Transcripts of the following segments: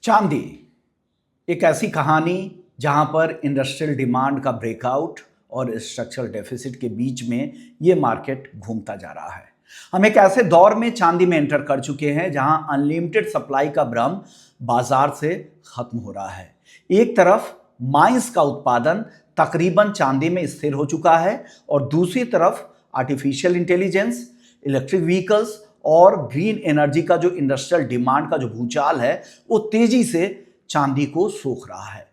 चांदी एक ऐसी कहानी जहां पर इंडस्ट्रियल डिमांड का ब्रेकआउट और स्ट्रक्चरल डेफिसिट के बीच में ये मार्केट घूमता जा रहा है। हम एक ऐसे दौर में चांदी में एंटर कर चुके हैं जहां अनलिमिटेड सप्लाई का भ्रम बाजार से खत्म हो रहा है। एक तरफ माइंस का उत्पादन तकरीबन चांदी में स्थिर हो चुका है और दूसरी तरफ आर्टिफिशियल इंटेलिजेंस, इलेक्ट्रिक व्हीकल्स और ग्रीन एनर्जी का जो इंडस्ट्रियल डिमांड का जो भूचाल है वो तेजी से चांदी को सोख रहा है।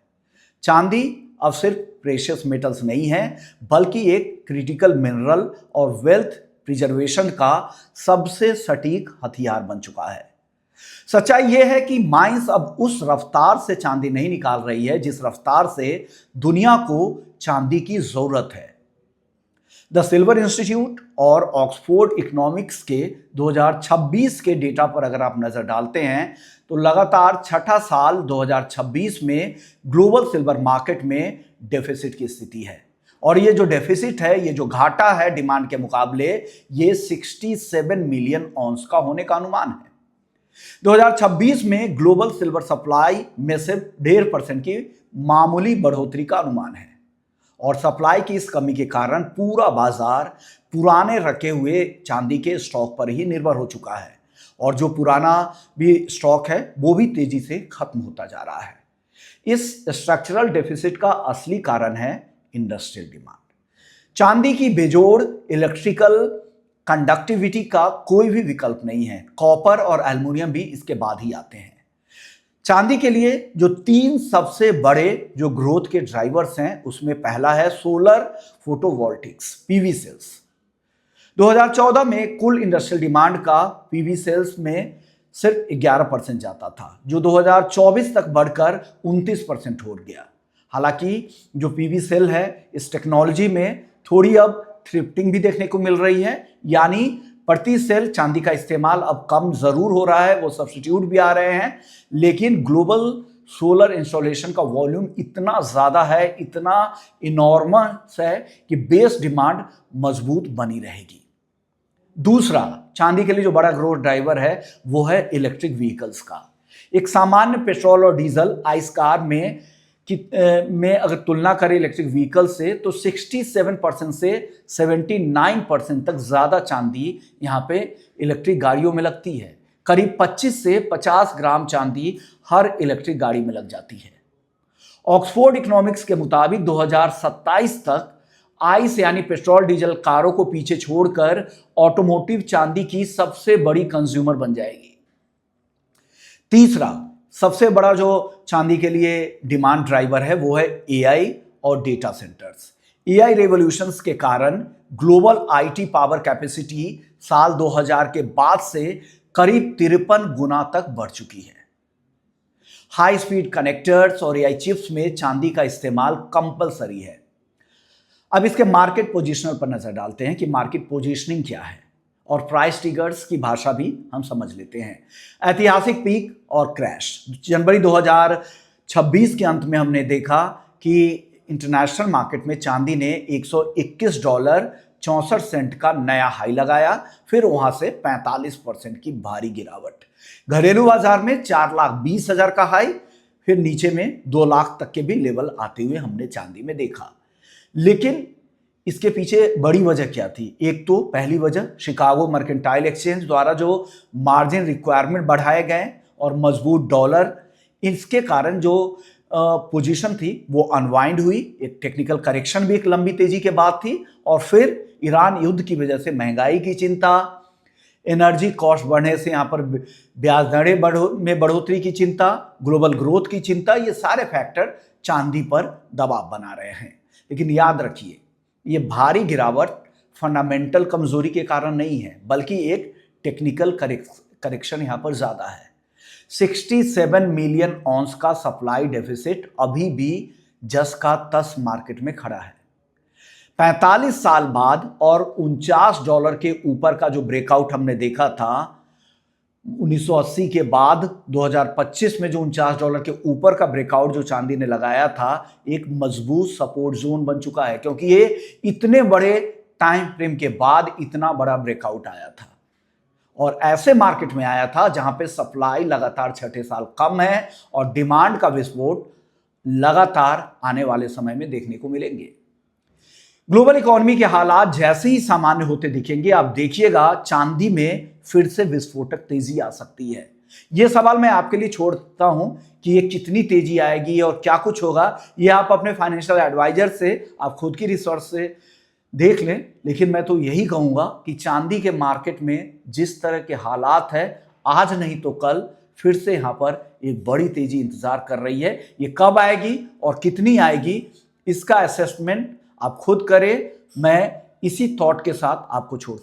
चांदी अब सिर्फ प्रेशियस मेटल्स नहीं है बल्कि एक क्रिटिकल मिनरल और वेल्थ प्रिजर्वेशन का सबसे सटीक हथियार बन चुका है। सच्चाई यह है कि माइंस अब उस रफ्तार से चांदी नहीं निकाल रही है जिस रफ्तार से दुनिया को चांदी की जरूरत है। द सिल्वर इंस्टीट्यूट और ऑक्सफोर्ड इकोनॉमिक्स के 2026 के डेटा पर अगर आप नजर डालते हैं तो लगातार छठा साल 2026 में ग्लोबल सिल्वर मार्केट में डेफिसिट की स्थिति है और ये जो डेफिसिट है, ये जो घाटा है डिमांड के मुकाबले, ये 67 मिलियन ऑन्स का होने का अनुमान है। 2026 में ग्लोबल सिल्वर सप्लाई में सिर्फ 1.5% की मामूली बढ़ोतरी का अनुमान है और सप्लाई की इस कमी के कारण पूरा बाजार पुराने रखे हुए चांदी के स्टॉक पर ही निर्भर हो चुका है और जो पुराना भी स्टॉक है वो भी तेजी से खत्म होता जा रहा है। इस स्ट्रक्चरल डेफिसिट का असली कारण है इंडस्ट्रियल डिमांड। चांदी की बेजोड़ इलेक्ट्रिकल कंडक्टिविटी का कोई भी विकल्प नहीं है। कॉपर और एल्युमिनियम भी इसके बाद ही आते हैं। चांदी के लिए जो 3 सबसे बड़े जो ग्रोथ के ड्राइवर्स हैं उसमें पहला है सोलर फोटोवोल्टिक्स, पीवी सेल्स। 2014 में कुल इंडस्ट्रियल डिमांड का पीवी सेल्स में सिर्फ 11% जाता था जो 2024 तक बढ़कर 29% हो गया। हालांकि जो पीवी सेल है इस टेक्नोलॉजी में थोड़ी अब थ्रिफ्टिंग भी देखने को मिल रही है, यानी प्रति सेल चांदी का इस्तेमाल अब कम जरूर हो रहा है, वो सब्स्टिट्यूट भी आ रहे हैं, लेकिन ग्लोबल सोलर इंस्टॉलेशन का वॉल्यूम इतना ज्यादा है, इतना इनॉर्मस है कि बेस डिमांड मजबूत बनी रहेगी। दूसरा चांदी के लिए जो बड़ा ग्रोथ ड्राइवर है वो है इलेक्ट्रिक व्हीकल्स का। एक सामान्य पेट्रोल और डीजल आइस कार में अगर तुलना करें इलेक्ट्रिक व्हीकल से तो 67% से 79% तक ज्यादा चांदी यहाँ पे इलेक्ट्रिक गाड़ियों में लगती है। करीब 25 से 50 ग्राम चांदी हर इलेक्ट्रिक गाड़ी में लग जाती है। ऑक्सफोर्ड इकोनॉमिक्स के मुताबिक 2027 तक आइस यानी पेट्रोल डीजल कारों को पीछे छोड़कर ऑटोमोटिव चांदी की सबसे बड़ी कंज्यूमर बन जाएगी। तीसरा सबसे बड़ा जो चांदी के लिए डिमांड ड्राइवर है वो है एआई और डेटा सेंटर्स। एआई रेवोल्यूशंस के कारण ग्लोबल आईटी पावर कैपेसिटी साल 2000 के बाद से करीब 53 गुना तक बढ़ चुकी है। हाई स्पीड कनेक्टर्स और एआई चिप्स में चांदी का इस्तेमाल कंपलसरी है। अब इसके मार्केट पोजीशनर पर नजर डालते हैं कि मार्केट पोजीशनिंग क्या है और प्राइस ट्रिगर्स की भाषा भी हम समझ लेते हैं। ऐतिहासिक पीक और क्रैश। जनवरी 2026 के अंत में हमने देखा कि इंटरनेशनल मार्केट में चांदी ने $121.64 का नया हाई लगाया, फिर वहां से 45% की भारी गिरावट। घरेलू बाजार में 4,20,000 का हाई, फिर नीचे में 2 लाख तक के भी लेवल आते हुए हमने चांदी में देखा। लेकिन इसके पीछे बड़ी वजह क्या थी? एक तो पहली वजह शिकागो मर्केंटाइल एक्सचेंज द्वारा जो मार्जिन रिक्वायरमेंट बढ़ाए गए और मजबूत डॉलर, इसके कारण जो पोजीशन थी वो अनवाइंड हुई। एक टेक्निकल करेक्शन भी एक लंबी तेजी के बाद थी और फिर ईरान युद्ध की वजह से महंगाई की चिंता, एनर्जी कॉस्ट बढ़ने से यहाँ पर ब्याज दरें में बढ़ोतरी की चिंता, ग्लोबल ग्रोथ की चिंता, ये सारे फैक्टर चांदी पर दबाव बना रहे हैं। लेकिन याद रखिए ये भारी गिरावट फंडामेंटल कमजोरी के कारण नहीं है बल्कि एक टेक्निकल करेक्शन यहां पर ज्यादा है। 67 मिलियन ऑन्स का सप्लाई डेफिसिट अभी भी जस का तस मार्केट में खड़ा है। 45 साल बाद और $49 के ऊपर का जो ब्रेकआउट हमने देखा था 1980 के बाद 2025 में जो $49 के ऊपर का ब्रेकआउट जो चांदी ने लगाया था, एक मजबूत सपोर्ट जोन बन चुका है क्योंकि ये इतने बड़े टाइम फ्रेम के बाद इतना बड़ा ब्रेकआउट आया था और ऐसे मार्केट में आया था जहां पे सप्लाई लगातार छठे साल कम है और डिमांड का विस्फोट लगातार आने वाले समय में देखने को मिलेंगे। ग्लोबल इकोनॉमी के हालात जैसे ही सामान्य होते दिखेंगे, आप देखिएगा चांदी में फिर से विस्फोटक तेजी आ सकती है। यह सवाल मैं आपके लिए छोड़ता हूं कि ये कितनी तेजी आएगी और क्या कुछ होगा, यह आप अपने फाइनेंशियल एडवाइजर से, आप खुद की रिसर्च से देख लें। लेकिन मैं तो यही कहूंगा कि चांदी के मार्केट में जिस तरह के हालात है, आज नहीं तो कल फिर से यहां पर एक बड़ी तेजी इंतजार कर रही है। ये कब आएगी और कितनी आएगी, इसका असेसमेंट आप खुद करें। मैं इसी थॉट के साथ आपको छोड़